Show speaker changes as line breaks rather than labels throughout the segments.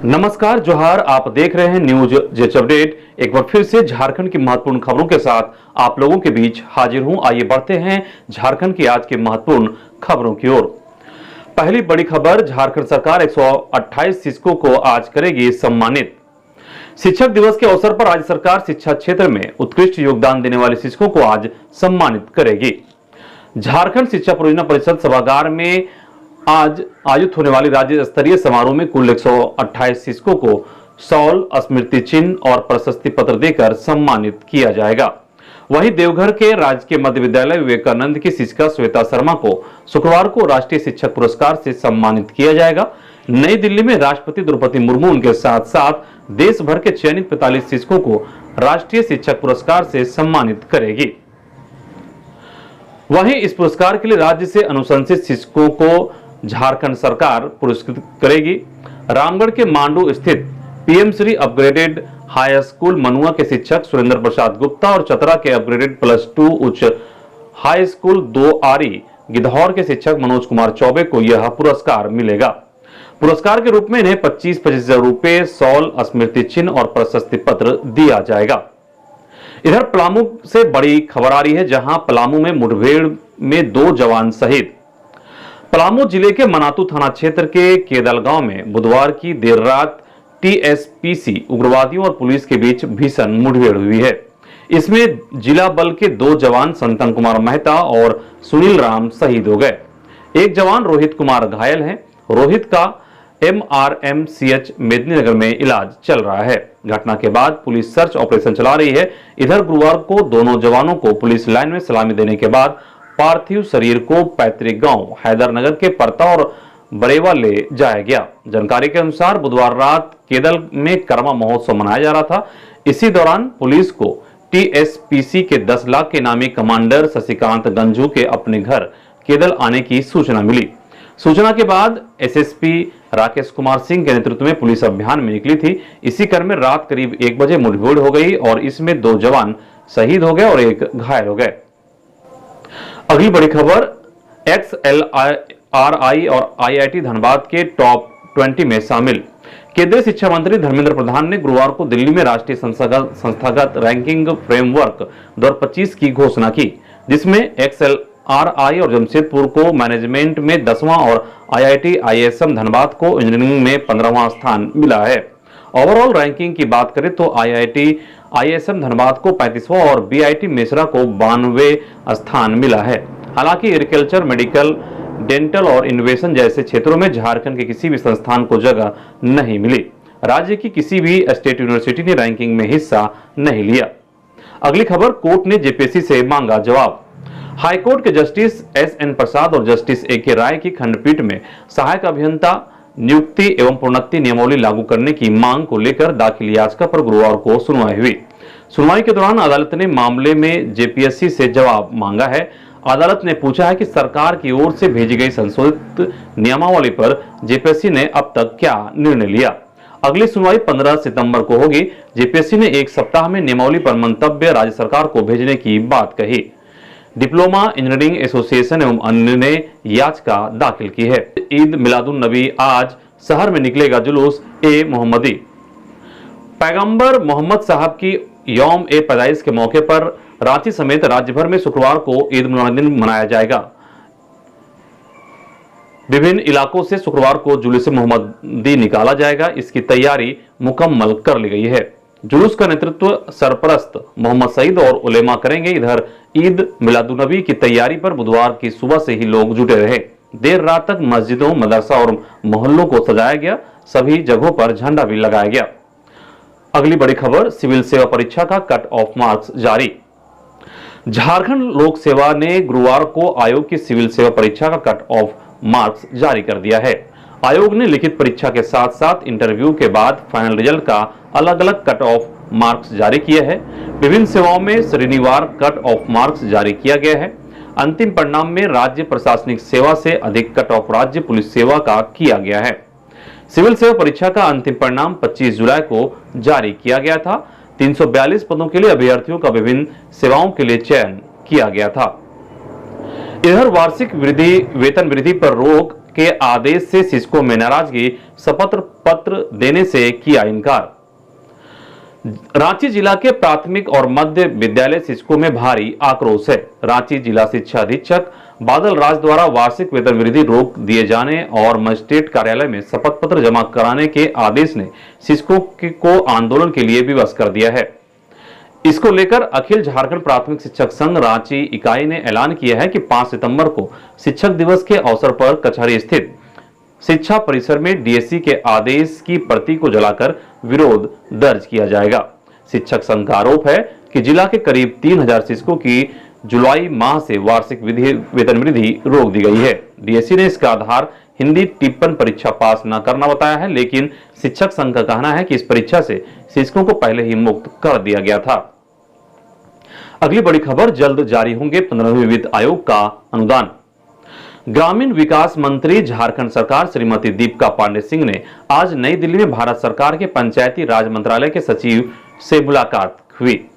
नमस्कार, जोहार। आप देख रहे हैं न्यूज जेच अपडेट। एक बार फिर से झारखंड की महत्वपूर्ण खबरों के साथ आप लोगों के बीच हाजिर हूं। आइए बढ़ते हैं झारखंड की आज के महत्वपूर्ण खबरों की ओर। पहली बड़ी खबर, झारखंड सरकार 128 शिक्षकों को आज करेगी सम्मानित। शिक्षक दिवस के अवसर पर राज्य सरकार शिक्षा क्षेत्र में उत्कृष्ट योगदान देने वाले शिक्षकों को आज सम्मानित करेगी। झारखंड शिक्षा परियोजना परिषद सभागार में आज आयोजित होने वाली राज्य स्तरीय समारोह में कुल 128 शिक्षकों को शॉल, स्मृति चिन्ह और प्रशस्ति पत्र देकर सम्मानित किया जाएगा। वहीं देवघर के राजकीय मध्य विद्यालय विवेकानंद की शिक्षिका श्वेता शर्मा को शुक्रवार को राष्ट्रीय शिक्षक पुरस्कार से सम्मानित किया जाएगा। नई दिल्ली में राष्ट्रपति द्रौपदी मुर्मू उनके साथ साथ देश भर के चयनित 45 शिक्षकों को राष्ट्रीय शिक्षक पुरस्कार से सम्मानित करेगी। वहीं इस पुरस्कार के लिए राज्य से अनुशंसित शिक्षकों को झारखंड सरकार पुरस्कृत करेगी। रामगढ़ के मांडू स्थित PM Shri upgraded high school मनुआ के शिक्षक सुरेंद्र प्रसाद गुप्ता और चतरा के अपग्रेडेड +2 उच्च हाई स्कूल 2 आरी गिद्धौर के शिक्षक मनोज कुमार चौबे को यह पुरस्कार मिलेगा। पुरस्कार के रूप में इन्हें 25-25 हजार रुपए, शॉल, स्मृति चिन्ह और प्रशस्ति पत्र दिया जाएगा। इधर पलामू से बड़ी खबर आ रही है, जहां पलामू में मुठभेड़ में 2 जवान शहीद। पलामू जिले के मनातू थाना क्षेत्र के केदल गांव में बुधवार की देर रात टीएसपीसी उग्रवादियों और पुलिस के बीच भीषण मुठभेड़ हुई है। इसमें जिला बल के 2 जवान संतन कुमार मेहता और सुनील राम शहीद हो गए। एक जवान रोहित कुमार घायल है। रोहित का MRMCH मेदिनीनगर में इलाज चल रहा है। घटना के बाद पुलिस सर्च ऑपरेशन चला रही है। इधर गुरुवार को दोनों जवानों को पुलिस लाइन में सलामी देने के बाद पार्थिव शरीर को पैतृक गांव हैदरनगर के परता और बरेवा ले जाया गया। जानकारी के अनुसार बुधवार रात केदल में कर्मा महोत्सव मनाया जा रहा था। इसी दौरान पुलिस को टीएसपीसी के 10 लाख के इनामी कमांडर शशिकांत गंजू के अपने घर केदल आने की सूचना मिली। सूचना के बाद एसएसपी राकेश कुमार सिंह के नेतृत्व में पुलिस अभियान में निकली थी। इसी क्रम में रात करीब 1 बजे मुठभेड़ हो गई और इसमें 2 जवान शहीद हो गए और 1 घायल हो गए। अगली बड़ी खबर, XLRI और IIT धनबाद के टॉप 20 में शामिल। केंद्रीय शिक्षा मंत्री धर्मेंद्र प्रधान ने गुरुवार को दिल्ली में राष्ट्रीय संस्थागत रैंकिंग फ्रेमवर्क 2025 की घोषणा की, जिसमें XLRI और जमशेदपुर को मैनेजमेंट में 10वां और IIT ISM धनबाद को इंजीनियरिंग में 15वां स्थान मिला है। ओवरऑल रैंकिंग की बात करें तो IIT ISM धनबाद को 35वां और BIT मेसरा को 92वें स्थान मिला है। हालांकि एग्रीकल्चर, मेडिकल, डेंटल और इनोवेशन जैसे क्षेत्रों में झारखंड के किसी भी संस्थान को जगह नहीं मिली। राज्य की किसी भी स्टेट यूनिवर्सिटी ने रैंकिंग में हिस्सा नहीं लिया। अगली खबर, कोर्ट ने जेपीएससी से मांगा जवाब। हाईकोर्ट के जस्टिस SN प्रसाद और जस्टिस AK राय की खंडपीठ में सहायक अभियंता नियुक्ति एवं प्रोन्नति नियमावली लागू करने की मांग को लेकर दाखिल याचिका पर गुरुवार को सुनवाई हुई। सुनवाई के दौरान अदालत ने मामले में जेपीएससी से जवाब मांगा है। अदालत ने पूछा है कि सरकार की ओर से भेजी गई संशोधित नियमावली पर जेपीएससी ने अब तक क्या निर्णय लिया। अगली सुनवाई 15 सितंबर को होगी। जेपीएससी ने 1 सप्ताह में नियमावली पर मंतव्य राज्य सरकार को भेजने की बात कही। डिप्लोमा इंजीनियरिंग एसोसिएशन एवं अन्य ने याचिका दाखिल की है। ईद मिलादुन नबी, आज शहर में निकलेगा जुलूस ए मोहम्मदी। पैगंबर मोहम्मद साहब की यौम ए पैदाइश के मौके पर रांची समेत राज्य भर में शुक्रवार को ईद मिलादुन मनाया जाएगा। विभिन्न इलाकों से शुक्रवार को जुलूस मोहम्मदी निकाला जाएगा। इसकी तैयारी मुकम्मल कर ली गई है। जुलूस का नेतृत्व सरपरस्त मोहम्मद सईद और उलेमा करेंगे। इधर ईद मिलादुन्नबी की तैयारी पर बुधवार की सुबह से ही लोग जुटे रहे। देर रात तक मस्जिदों, मदरसा और मोहल्लों को सजाया गया। सभी जगहों पर झंडा भी लगाया गया। अगली बड़ी खबर, सिविल सेवा परीक्षा का कट ऑफ मार्क्स जारी। झारखंड लोक सेवा ने गुरुवार को आयोग की सिविल सेवा परीक्षा का कट ऑफ मार्क्स जारी कर दिया है। आयोग ने लिखित परीक्षा के साथ साथ इंटरव्यू के बाद फाइनल रिजल्ट का अलग अलग कट ऑफ मार्क्स जारी किया है। विभिन्न सेवाओं में श्रेणीवार कट ऑफ मार्क्स जारी किया गया है। अंतिम परिणाम में राज्य प्रशासनिक सेवा से अधिक कट ऑफ राज्य पुलिस सेवा का किया गया है। सिविल सेवा परीक्षा का अंतिम परिणाम 25 जुलाई को जारी किया गया था। 342 पदों के लिए अभ्यर्थियों का विभिन्न सेवाओं के लिए चयन किया गया था। इधर वार्षिक वेतन वृद्धि पर रोक के आदेश से शिक्षकों में नाराजगी, शपथ पत्र देने से किया इनकार। रांची जिला के प्राथमिक और मध्य विद्यालय शिक्षकों में भारी आक्रोश है। रांची जिला शिक्षा अधीक्षक बादल राज द्वारा वार्षिक वेतन वृद्धि रोक दिए जाने और मजिस्ट्रेट कार्यालय में शपथ पत्र जमा कराने के आदेश ने शिक्षकों को आंदोलन के लिए विवश कर दिया है। इसको लेकर अखिल झारखंड प्राथमिक शिक्षक संघ रांची इकाई ने ऐलान किया है कि 5 सितंबर को शिक्षक दिवस के अवसर पर कचहरी स्थित शिक्षा परिसर में डीएससी के आदेश की प्रति को जलाकर विरोध दर्ज किया जाएगा। शिक्षक संघ का आरोप है कि जिला के करीब 3000 शिक्षकों की जुलाई माह से वार्षिक वेतन वृद्धि रोक दी गई है। डीएससी ने इसका आधार हिंदी टिप्पण परीक्षा पास न करना बताया है, लेकिन शिक्षक संघ का कहना है कि इस परीक्षा से शिक्षकों को पहले ही मुक्त कर दिया गया था। अगली बड़ी खबर, जल्द जारी होंगे 15वें वित्त आयोग का अनुदान। ग्रामीण विकास मंत्री झारखंड सरकार श्रीमती दीपिका पांडे सिंह ने आज नई दिल्ली में भारत सरकार के पंचायती राज मंत्रालय के सचिव से मुलाकात हुई।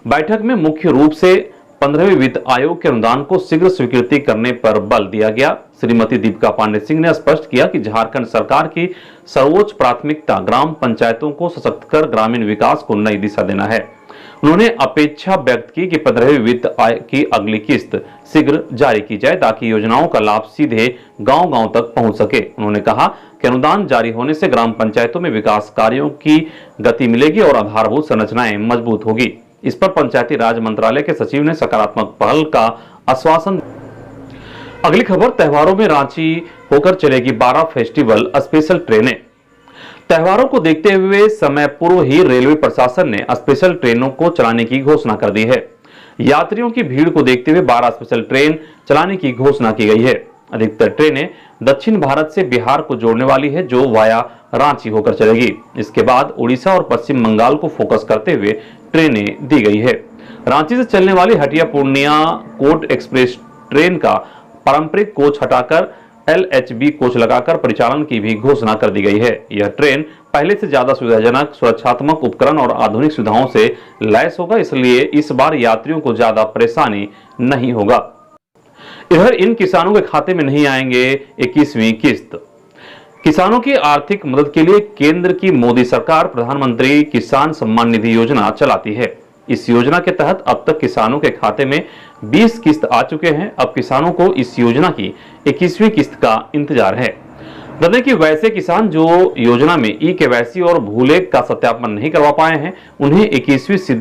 बैठक में मुख्य रूप से 15वें वित्त आयोग के अनुदान को शीघ्र स्वीकृति करने पर बल दिया गया। श्रीमती दीपिका पांडे सिंह ने स्पष्ट किया कि झारखंड सरकार की सर्वोच्च प्राथमिकता ग्राम पंचायतों को सशक्त कर ग्रामीण विकास को नई दिशा देना है। उन्होंने अपेक्षा व्यक्त की कि 15वें वित्त आयोग की अगली किस्त शीघ्र जारी की जाए ताकि योजनाओं का लाभ सीधे गांव-गांव तक पहुंच सके। उन्होंने कहा कि अनुदान जारी होने से ग्राम पंचायतों में विकास कार्यों की गति मिलेगी और आधारभूत संरचनाएं मजबूत होगी। इस पर पंचायती राज मंत्रालय के सचिव ने सकारात्मक पहल का आश्वासन। अगली खबर, त्योहारों में रांची होकर चलेगी 12 फेस्टिवल स्पेशल ट्रेनें। त्योहारों को देखते हुए समय पूर्व ही रेलवे प्रशासन ने स्पेशल ट्रेनों को चलाने की घोषणा कर दी है। यात्रियों की भीड़ को देखते हुए 12 स्पेशल ट्रेन चलाने की घोषणा की गई है। अधिकतर ट्रेनें दक्षिण भारत से बिहार को जोड़ने वाली है, जो वाया रांची होकर चलेगी। इसके बाद उड़ीसा और पश्चिम बंगाल को फोकस करते हुए ट्रेनें दी गई है। रांची से चलने वाली Hatia Purnia Court Express train का पारंपरिक कोच हटाकर LHB कोच लगाकर परिचालन की भी घोषणा कर दी गई है। यह ट्रेन पहले से ज्यादा सुविधाजनक, सुरक्षात्मक उपकरण और आधुनिक सुविधाओं से लैस होगा, इसलिए इस बार यात्रियों को ज्यादा परेशानी नहीं होगा। इधर इन किसानों के खाते में नहीं आएंगे 21वीं किस्त। किसानों की आर्थिक मदद के लिए केंद्र की मोदी सरकार प्रधानमंत्री किसान सम्मान निधि योजना चलाती है। इस योजना के तहत अब तक किसानों के खाते में 20 किस्त आ चुके हैं। अब किसानों को इस योजना की 21वीं किस्त का इंतजार है। बता दें कि वैसे किसान जो योजना में ई-केवाईसी और भूलेख का सत्यापन नहीं करवा पाए हैं, उन्हें 21वीं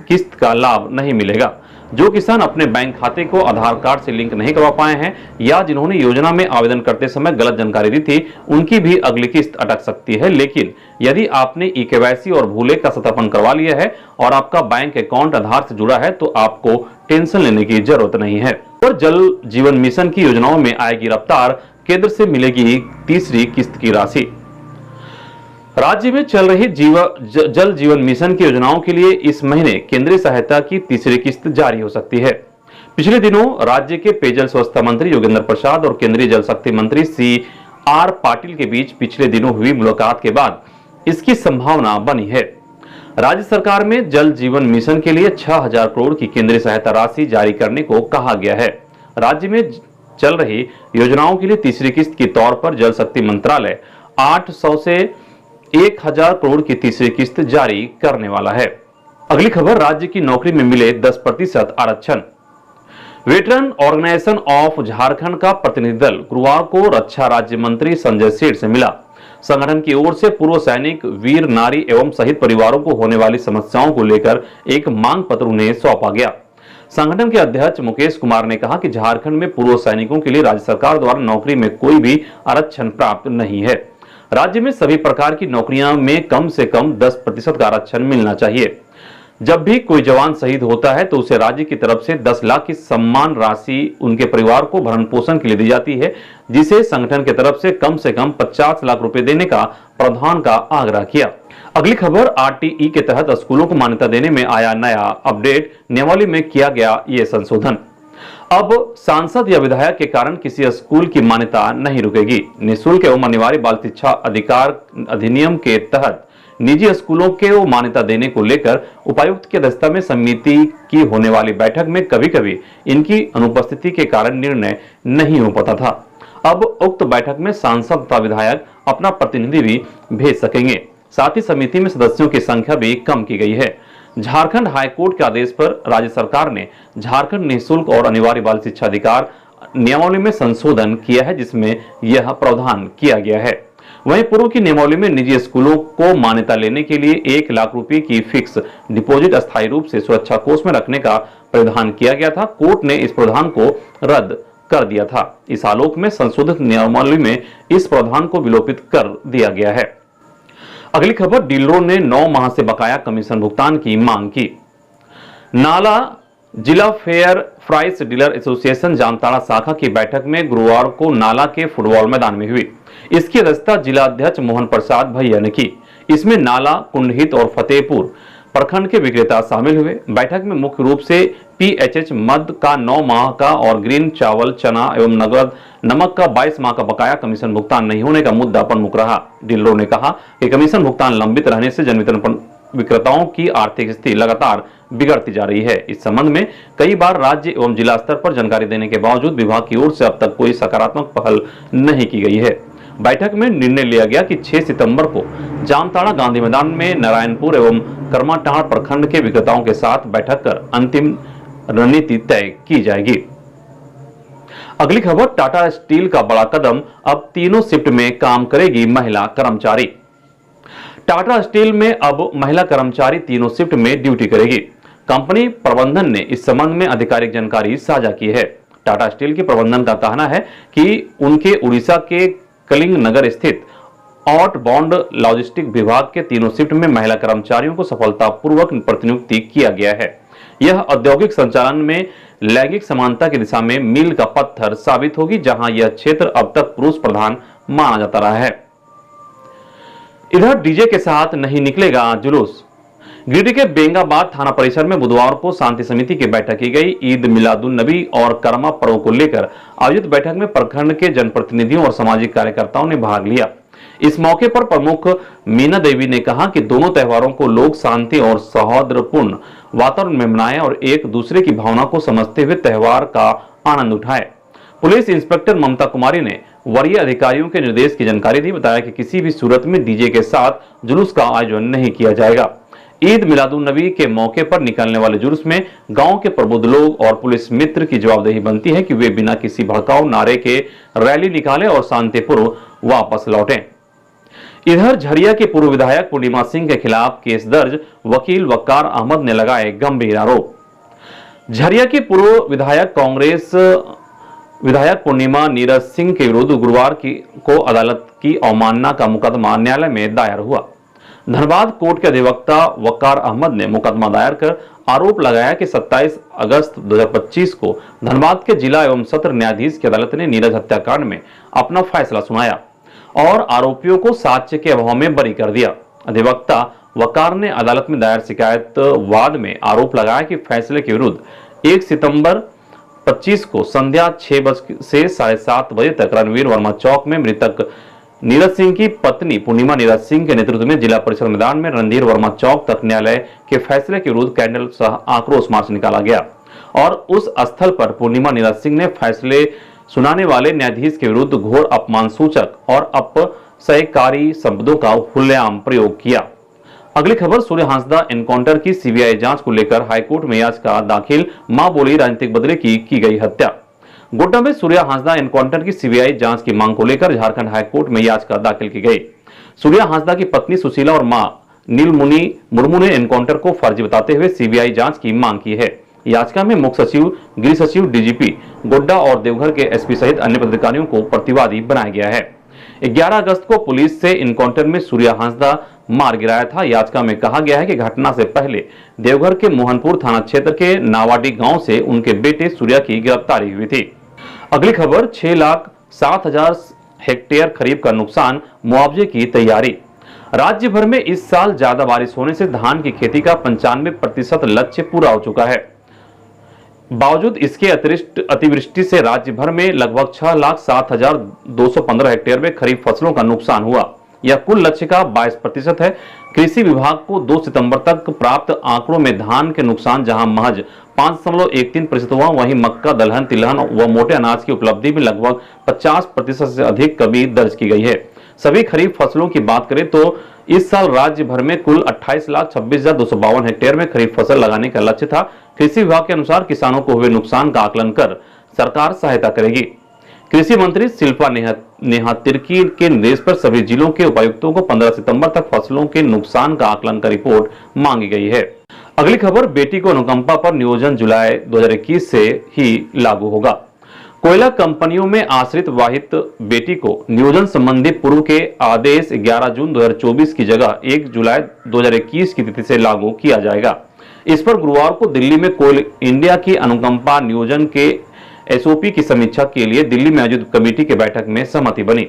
किस्त का लाभ नहीं मिलेगा। जो किसान अपने बैंक खाते को आधार कार्ड से लिंक नहीं करवा पाए हैं या जिन्होंने योजना में आवेदन करते समय गलत जानकारी दी थी, उनकी भी अगली किस्त अटक सकती है। लेकिन यदि आपने ई-केवाईसी और भूलेख का सत्यापन करवा लिया है और आपका बैंक अकाउंट आधार से जुड़ा है, तो आपको टेंशन लेने की जरूरत नहीं है। और जल जीवन मिशन की योजनाओं में आएगी रफ्तार, केंद्र से मिलेगी तीसरी किस्त की राशि। राज्य में चल रही जल जीवन मिशन की योजनाओं के लिए इस महीने केंद्रीय सहायता की तीसरी किस्त जारी हो सकती है। पिछले दिनों राज्य के पेयजल स्वच्छता मंत्री योगेंद्र प्रसाद और केंद्रीय जल शक्ति मंत्री CR पाटिल के बीच पिछले दिनों हुई मुलाकात के बाद इसकी संभावना बनी है। राज्य सरकार में जल जीवन मिशन के लिए 6000 करोड़ की केंद्रीय सहायता राशि जारी करने को कहा गया है। राज्य में चल रही योजनाओं के लिए तीसरी किस्त के तौर पर जल शक्ति मंत्रालय 800 से 1000 करोड़ की तीसरी किस्त जारी करने वाला है। अगली खबर, राज्य की नौकरी में मिले 10% आरक्षण। वेटरन ऑर्गेनाइजेशन ऑफ झारखंड का प्रतिनिधि दल गुरुवार को रक्षा राज्य मंत्री संजय सेठ से मिला। संगठन की ओर से पूर्व सैनिक, वीर नारी एवं शहीद परिवारों को होने वाली समस्याओं को लेकर एक मांग पत्र उन्हें सौंपा गया। संगठन के अध्यक्ष मुकेश कुमार ने कहा कि झारखंड में पूर्व सैनिकों के लिए राज्य सरकार द्वारा नौकरी में कोई भी आरक्षण प्राप्त नहीं है। राज्य में सभी प्रकार की नौकरियां में कम से कम 10% का आरक्षण मिलना चाहिए। जब भी कोई जवान शहीद होता है तो उसे राज्य की तरफ से 10 लाख की सम्मान राशि उनके परिवार को भरण पोषण के लिए दी जाती है, जिसे संगठन की तरफ से कम 50 लाख रुपए देने का प्रावधान का आग्रह किया। अगली खबर, RTE के तहत स्कूलों को मान्यता देने में आया नया अपडेट। नियमावली में किया गया ये संशोधन। अब सांसद या विधायक के कारण किसी स्कूल की मान्यता नहीं रुकेगी। निःशुल्क एवं अनिवार्य बाल शिक्षा अधिकार अधिनियम के तहत निजी स्कूलों के मान्यता देने को लेकर उपायुक्त की अध्यक्षता में समिति की होने वाली बैठक में कभी-कभी इनकी अनुपस्थिति के कारण निर्णय नहीं हो पाता था। अब उक्त बैठक में सांसद तथा विधायक अपना प्रतिनिधि भी भेज सकेंगे। साथ ही समिति में सदस्यों की संख्या भी कम की गई है। झारखंड हाईकोर्ट के आदेश पर राज्य सरकार ने झारखंड निःशुल्क और अनिवार्य बाल शिक्षा अधिकार नियमावली में संशोधन किया है, जिसमें यह प्रावधान किया गया है। वहीं पूर्व की नियमावली में निजी स्कूलों को मान्यता लेने के लिए 1 लाख रुपए की फिक्स डिपॉजिट अस्थायी रूप से सुरक्षा कोष में रखने का प्रावधान किया गया था। कोर्ट ने इस प्रावधान को रद्द कर दिया था। इस आलोक में संशोधित नियमावली में इस प्रावधान को विलोपित कर दिया गया है। अगली खबर, डीलरों ने 9 माह से बकाया कमीशन भुगतान की मांग की। नाला जिला fair price dealer association Jamtara शाखा की बैठक में गुरुवार को नाला के फुटबॉल मैदान में हुई। इसकी अध्यक्षता जिला अध्यक्ष मोहन प्रसाद भैया ने की। इसमें नाला, कुंडहित और फतेहपुर प्रखंड के विक्रेता शामिल हुए। बैठक में मुख्य रूप से पीएचएच मद का 9 माह का और ग्रीन चावल, चना एवं नगद नमक का 22 माह का बकाया कमीशन भुगतान नहीं होने का मुद्दा प्रमुख रहा। डीलरों ने कहा कि कमीशन भुगतान लंबित रहने से जन वितरण विक्रेताओं की आर्थिक स्थिति लगातार बिगड़ती जा रही है। इस संबंध में कई बार राज्य एवं जिला स्तर पर जानकारी देने के बावजूद विभाग की ओर से अब तक कोई सकारात्मक पहल नहीं की गई है। बैठक में निर्णय लिया गया कि 6 सितंबर को जामताड़ा गांधी मैदान में नारायणपुर एवं करमाटांड़ प्रखंड के विक्रेताओं के साथ बैठक कर अंतिम रणनीति तय की जाएगी। अगली खबर, टाटा स्टील का बड़ा कदम, अब तीनों शिफ्ट में काम करेगी महिला कर्मचारी। टाटा स्टील में अब महिला कर्मचारी तीनों शिफ्ट में ड्यूटी करेगी। कंपनी प्रबंधन ने इस संबंध में आधिकारिक जानकारी साझा की है। टाटा स्टील के प्रबंधन का कहना है कि उनके उड़ीसा के कलिंग नगर स्थित आउटबाउंड लॉजिस्टिक विभाग के तीनों शिफ्ट में महिला कर्मचारियों को सफलतापूर्वक प्रतिनियुक्ति किया गया है। यह औद्योगिक संचालन में लैंगिक समानता की दिशा में मील का पत्थर साबित होगी, जहां यह क्षेत्र अब तक पुरुष प्रधान माना जाता रहा है। इधर डीजे के साथ नहीं निकलेगा जुलूस। गिरिडीह के बेंगाबाद थाना परिसर में बुधवार को शांति समिति की बैठक की गई। ईद मिलादुन नबी और करमा पर्व को लेकर आयोजित बैठक में प्रखंड के जनप्रतिनिधियों और सामाजिक कार्यकर्ताओं ने भाग लिया। इस मौके पर प्रमुख मीना देवी ने कहा कि दोनों त्योहारों को लोग शांति और सौहार्दपूर्ण वातावरण में मनाएं और एक दूसरे की भावना को समझते हुए त्योहार का आनंद उठाएं। पुलिस इंस्पेक्टर ममता कुमारी ने वरीय अधिकारियों के निर्देश की जानकारी दी। बताया कि किसी भी सूरत में डीजे के साथ जुलूस का आयोजन नहीं किया जाएगा। ईद मिलादुन नबी के मौके पर निकलने वाले जुलूस में गांव के प्रबुद्ध लोग और पुलिस मित्र की जवाबदेही बनती है कि वे बिना किसी भड़काऊ नारे के रैली निकालें और शांतिपूर्व वापस लौटें। इधर झरिया के पूर्व विधायक पूर्णिमा सिंह के खिलाफ केस दर्ज, वकील वकार अहमद ने लगाए गंभीर आरोप। झरिया के पूर्व विधायक कांग्रेस विधायक पूर्णिमा नीरज सिंह के विरुद्ध गुरुवार को अदालत की अवमानना का मुकदमा न्यायालय में दायर हुआ। धनबाद कोर्ट के अधिवक्ता वकार अहमद ने मुकदमा दायर कर आरोप लगाया कि 27 अगस्त 2025 को धनबाद के जिला एवं सत्र न्यायाधीश की अदालत ने नीरज हत्याकांड में अपना फैसला सुनाया और आरोपियों को साक्ष्य के अभाव में बरी कर दिया। अधिवक्ता वकार ने अदालत में दायर शिकायत वाद में आरोप लगाया कि फैसले के विरुद्ध 1 सितंबर 25 को संध्या 6 से 7:30 बजे तक रणवीर वर्मा चौक में मृतक नीरज सिंह की पत्नी पूर्णिमा नीरज सिंह के नेतृत्व में जिला परिषद मैदान में रणधीर वर्मा चौक तक न्यायालय के फैसले के विरुद्ध कैंडल सह आक्रोश मार्च निकाला गया और उस स्थल पर पूर्णिमा नीरज सिंह ने फैसले सुनाने वाले न्यायाधीश के विरुद्ध घोर अपमान सूचक और अपशयकारी शब्दों का खुलेआम प्रयोग किया। अगली खबर, सूर्य हांसदा एनकाउंटर की सीबीआई जांच को लेकर हाईकोर्ट में याचिका दाखिल, मां बोली राजनीतिक बदले की गई हत्या। गोड्डा में सूर्य हांसदा एनकाउंटर की सीबीआई जांच की मांग को लेकर झारखंड हाईकोर्ट में याचिका दाखिल की गई। सूर्य हांसदा की पत्नी सुशीला और मां नीलमुनी मुर्मू ने एनकाउंटर को फर्जी बताते हुए सीबीआई जांच की मांग की है। याचिका में मुख्य सचिव, गृह सचिव, डीजीपी गोड्डा और देवघर के एसपी सहित अन्य पदाधिकारियों को प्रतिवादी बनाया गया है। 11 अगस्त को पुलिस से एनकाउंटर में सूर्य हांसदा मार गिराया था। याचिका में कहा गया है कि घटना से पहले देवघर के मोहनपुर थाना क्षेत्र के नावाडी गांव से उनके बेटे सूर्या की गिरफ्तारी हुई थी। अगली खबर, 6,07,000 हेक्टेयर खरीफ का नुकसान, मुआवजे की तैयारी। राज्य भर में इस साल ज्यादा बारिश होने से धान की खेती का 95% लक्ष्य पूरा हो चुका है। बावजूद इसके अतिवृष्टि से राज्य भर में लगभग 6,07,215 हेक्टेयर में खरीफ फसलों का नुकसान हुआ। यह कुल लक्ष्य का 22% है। कृषि विभाग को 2 सितंबर तक प्राप्त आंकड़ों में धान के नुकसान जहां महज 5.13% हुआ, वहीं मक्का, दलहन, तिलहन व मोटे अनाज की उपलब्धि में लगभग 50% से अधिक कमी दर्ज की गई है। सभी खरीफ फसलों की बात करें तो इस साल राज्य भर में कुल 28,26,252 हेक्टेयर में खरीफ फसल लगाने का लक्ष्य था। कृषि विभाग के अनुसार किसानों को हुए नुकसान का आकलन कर सरकार सहायता करेगी। कृषि मंत्री शिल्पा नेहा तिर्की के निर्देश पर सभी जिलों के उपायुक्तों को 15 सितंबर तक फसलों के नुकसान का आकलन का रिपोर्ट मांगी गई है। अगली खबर, बेटी को अनुकंपा पर नियोजन जुलाई 2021 से ही लागू होगा। कोयला कंपनियों में आश्रित विवाहित बेटी को नियोजन संबंधी पूर्व के आदेश 11 जून 2024 की जगह 1 जुलाई 2021 की तिथि से लागू किया जाएगा। इस पर गुरुवार को दिल्ली में कोल इंडिया की अनुकंपा नियोजन के एसओपी की समीक्षा के लिए दिल्ली में आयोजित कमेटी की बैठक में सहमति बनी।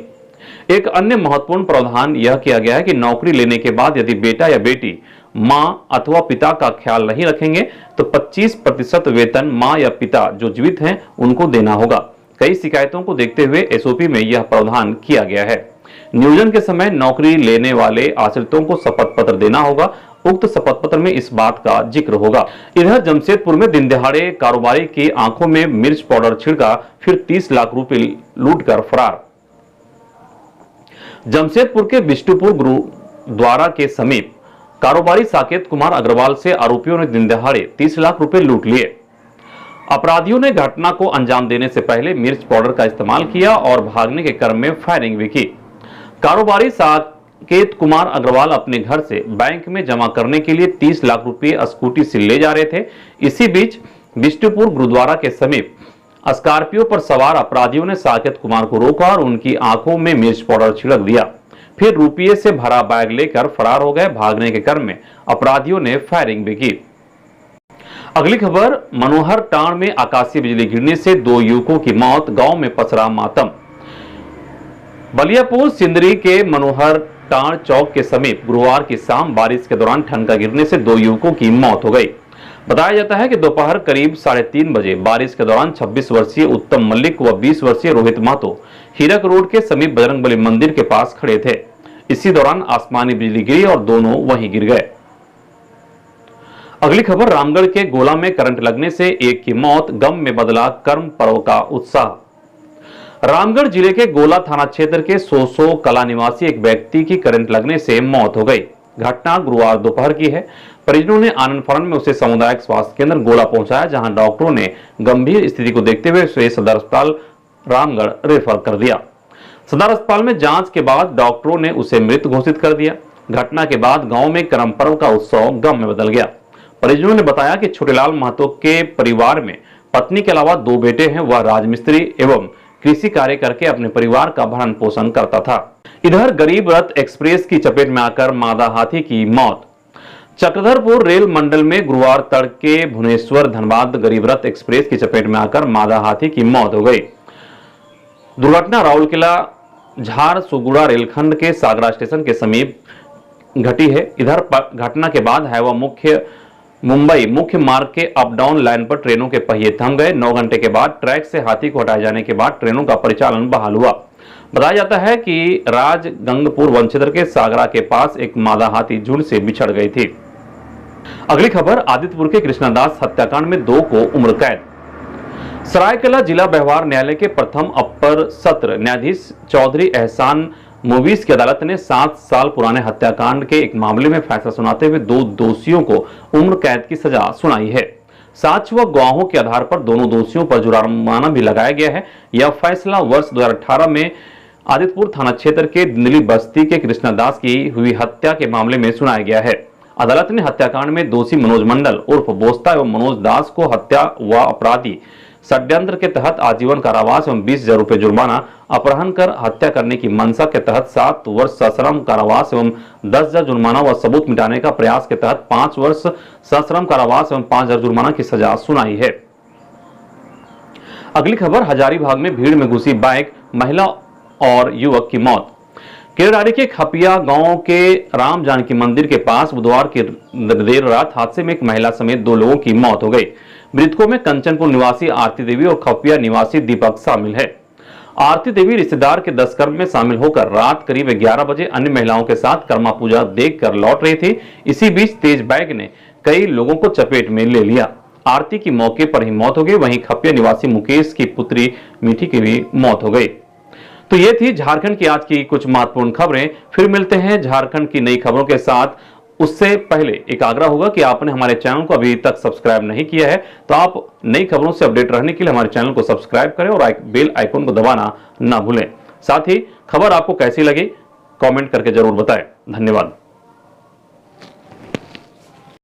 एक अन्य महत्वपूर्ण प्रावधान यह किया गया है कि नौकरी लेने के बाद यदि बेटा या बेटी मां अथवा पिता का ख्याल नहीं रखेंगे तो 25% वेतन मां या पिता जो जीवित हैं उनको देना होगा। कई शिकायतों को देखते हुए एसओपी में यह प्रावधान किया गया है। नियोजन के समय नौकरी लेने वाले आश्रितों को शपथ पत्र देना होगा। उक्त शपथ पत्र में इस बात का जिक्र होगा। इधर जमशेदपुर में दिन दहाड़े कारोबारी की आंखों में मिर्च पाउडर छिड़का, फिर 30 लाख रुपए लूटकर फरार। जमशेदपुर के बिष्टुपुर गुरुद्वारा के समीप कारोबारी साकेत कुमार अग्रवाल से आरोपियों ने दिन दहाड़े 30 लाख रुपए लूट लिए। अपराधियों ने घटना को अंजाम देने से पहले मिर्च पाउडर का इस्तेमाल किया और भागने के क्रम में फायरिंग भी की। कारोबारी साकेत कुमार अग्रवाल अपने घर से बैंक में जमा करने के लिए 30 लाख रुपए स्कूटी से ले जा रहे थे। इसी बीच बिष्टुपुर गुरुद्वारा के समीप स्कॉर्पियो पर सवार अपराधियों ने साकेत कुमार को रोका और उनकी आंखों में मिर्च पाउडर छिड़क दिया। फिर रुपये से भरा बैग लेकर फरार हो गए। भागने के क्रम में अपराधियों ने फायरिंग भी की। अगली खबर, मनोहर टांड में आकाशीय बिजली गिरने से 2 युवकों की मौत, गांव में पसरा मातम। बलियापुर सिंदरी के मनोहर टांड चौक के समीप गुरुवार की शाम बारिश के दौरान ठनका गिरने से 2 युवकों की मौत हो गई। बताया जाता है कि दोपहर करीब 3:30 बजे बारिश के दौरान 26 वर्षीय उत्तम मल्लिक व 20 वर्षीय रोहित महतो हीरक रोड के समीप बजरंगबली मंदिर के पास खड़े थे। इसी दौरान आसमानी बिजली गिरी और दोनों वहीं गिर गए। अगली खबर, रामगढ़ के गोला में करंट लगने से एक की मौत, गम में बदला कर्म पर्व का उत्साह। रामगढ़ जिले के गोला थाना क्षेत्र के सोसो कला निवासी एक व्यक्ति की करंट लगने से मौत हो गई। घटना गुरुवार दोपहर की है। परिजनों ने आनंद फानन में उसे सामुदायिक स्वास्थ्य केंद्र गोला पहुंचाया, जहां डॉक्टरों ने गंभीर स्थिति को देखते हुए उसे सदर अस्पताल रामगढ़ रेफर कर दिया। सदर अस्पताल में जांच के बाद डॉक्टरों ने उसे मृत घोषित कर दिया। घटना के बाद गांव में करम पर्व का उत्सव गम में बदल गया। परिजनों ने बताया कि छोटेलाल महतो के परिवार में पत्नी के अलावा 2 बेटे हैं। वह राजमिस्त्री एवं कृषि कार्य करके अपने परिवार का भरण पोषण करता था। इधर गरीब रथ एक्सप्रेस की चपेट में आकर मादा हाथी की मौत। चक्रधरपुर रेल मंडल में गुरुवार तड़के भुवनेश्वर धनबाद गरीब रथ एक्सप्रेस की चपेट में आकर मादा हाथी की मौत हो गई। दुर्घटना राउरकेला झारसुगुड़ा रेलखंड के सागरा स्टेशन के समीप घटी है। इधर घटना के बाद हाईवा मुंबई मुख्य मार्ग के अप डाउन लाइन पर ट्रेनों के पहिए थम गए। 9 घंटे के बाद ट्रैक से हाथी को हटाए जाने के बाद ट्रेनों का परिचालन बहाल हुआ। बताया जाता है कि राजगंगपुर वन क्षेत्र के सागरा के पास एक मादा हाथी झुंड से बिछड़ गई थी। अगली खबर, आदित्यपुर के कृष्णदास हत्याकांड में 2 को उम्र कैद। सरायकेला जिला व्यवहार न्यायालय के प्रथम अपर सत्र न्यायाधीश चौधरी एहसान मूवीज की अदालत ने 7 साल पुराने हत्याकांड के एक मामले में फैसला सुनाते हुए 2 दोषियों को उम्र कैद की सजा सुनाई है। साक्ष्य व गवाहों के आधार पर दोनों दोषियों पर जुर्माना भी लगाया गया है। यह फैसला वर्ष 2018 में आदित्यपुर थाना क्षेत्र के दिंदली बस्ती के कृष्णदास की हुई हत्या के मामले में सुनाया गया है। अदालत ने हत्याकांड में दोषी मनोज मंडल उर्फ बोस्ता एवं मनोज दास को हत्या व अपराधी षड्यंत्र के तहत आजीवन कारावास एवं 20,000 रुपए जुर्माना, अपहरण कर हत्या करने की मंशा के तहत 7 वर्ष सश्रम कारावास एवं 10,000 जुर्माना व सबूत मिटाने का प्रयास के तहत 5 वर्ष सश्रम कारावास एवं 5,000 जुर्माना की सजा सुनाई है। अगली खबर, हजारीबाग में भीड़ में घुसी बाइक, महिला और युवक की मौत। केरडारी के खपिया गांव के राम जानकी मंदिर के पास बुधवार की देर रात हादसे में एक महिला समेत 2 लोगों की मौत हो गई। मृतकों में कंचनपुर निवासी आरती देवी और खपिया निवासी दीपक शामिल है। आरती देवी रिश्तेदार के दस्तकर्म में शामिल होकर रात करीब 11 बजे अन्य महिलाओं के साथ कर्मा पूजा देखकर लौट रही थी। इसी बीच तेज बैग ने कई लोगों को चपेट में ले लिया। आरती की मौके पर ही मौत हो गई, वहीं खपिया निवासी मुकेश की पुत्री मीठी की भी मौत हो गई। तो ये थी झारखंड की आज की कुछ महत्वपूर्ण खबरें। फिर मिलते हैं झारखंड की नई खबरों के साथ। उससे पहले एक आग्रह होगा कि आपने हमारे चैनल को अभी तक सब्सक्राइब नहीं किया है तो आप नई खबरों से अपडेट रहने के लिए हमारे चैनल को सब्सक्राइब करें और बेल आइकन को दबाना ना भूलें। साथ ही खबर आपको कैसी लगी कमेंट करके जरूर बताएं। धन्यवाद।